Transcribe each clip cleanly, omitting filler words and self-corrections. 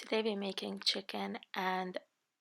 Today we're making chicken and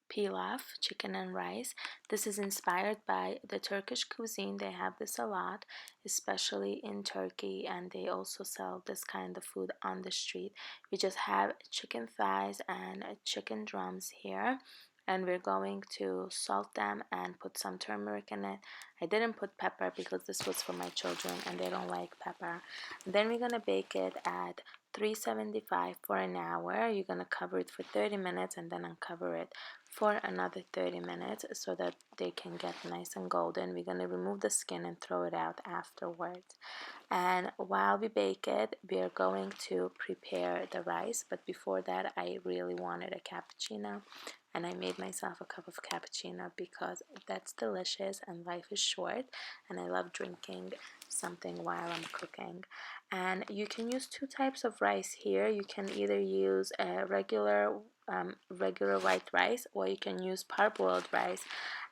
pilaf, chicken and rice. This is inspired by the Turkish cuisine. They have this a lot, especially in Turkey, and they also sell this kind of food on the street. We just have chicken thighs and chicken drums here, and we're going to salt them and put some turmeric in it. I didn't put pepper because this was for my children and they don't like pepper. And then we're gonna bake it at 375 for an hour. You're gonna cover it for 30 minutes and then uncover it for another 30 minutes so that they can get nice and golden. We're gonna remove the skin and throw it out afterwards. And while we bake it, we are going to prepare the rice. But before that, I really wanted a cappuccino, and I made myself a cup of cappuccino because that's delicious and life is short, and I love drinking something while I'm cooking. And you can use two types of rice here. You can either use a regular white rice, or you can use parboiled rice,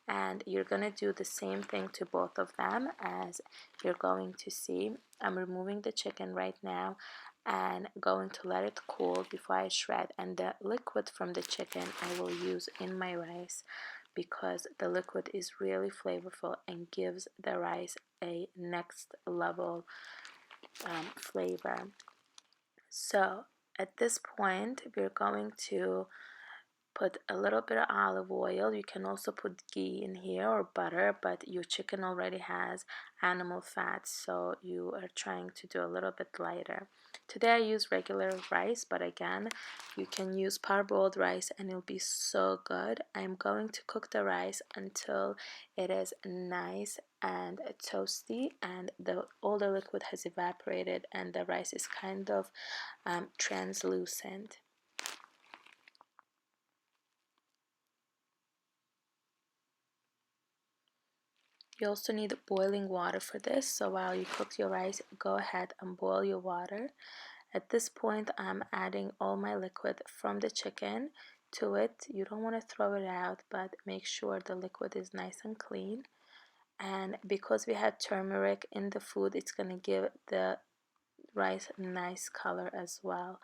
and you're gonna do the same thing to both of them as you're going to see. I'm removing the chicken right now and going to let it cool before I shred, and the liquid from the chicken I will use in my rice because the liquid is really flavorful and gives the rice a next level flavor. So at this point we're going to put a little bit of olive oil. You can also put ghee in here or butter, but your chicken already has animal fat, so you are trying to do a little bit lighter. Today I use regular rice, but again, you can use parboiled rice and it'll be so good. I'm going to cook the rice until it is nice and toasty and all the liquid has evaporated and the rice is kind of translucent. You also need boiling water for this, so while you cook your rice, go ahead and boil your water. At this point, I'm adding all my liquid from the chicken to it. You don't want to throw it out, but make sure the liquid is nice and clean. And because we had turmeric in the food, it's going to give the rice a nice color as well.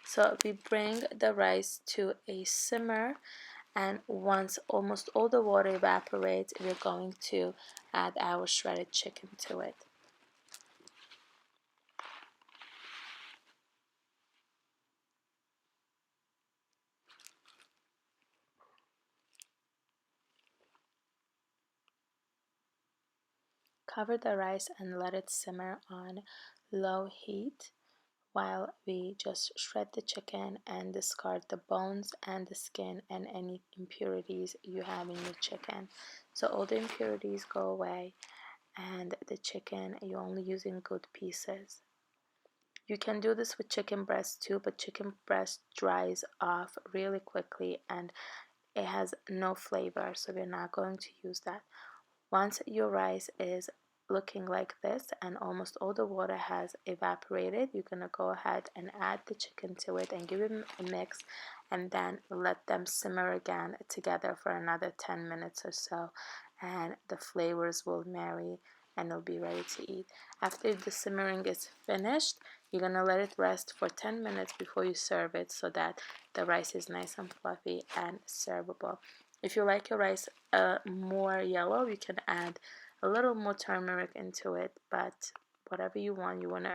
So we bring the rice to a simmer, and once almost all the water evaporates, we're going to add our shredded chicken to it. Cover the rice and let it simmer on low heat while we just shred the chicken and discard the bones and the skin and any impurities you have in your chicken. So all the impurities go away, and the chicken, you're only using good pieces. You can do this with chicken breast too, but chicken breast dries off really quickly and it has no flavor, so we're not going to use that. Once your rice is looking like this and almost all the water has evaporated, you're going to go ahead and add the chicken to it and give it a mix, and then let them simmer again together for another 10 minutes or so, and the flavors will marry and it'll be ready to eat. After the simmering is finished, you're going to let it rest for 10 minutes before you serve it so that the rice is nice and fluffy and servable. If you like your rice more yellow, you can add a little more turmeric into it, but whatever you want to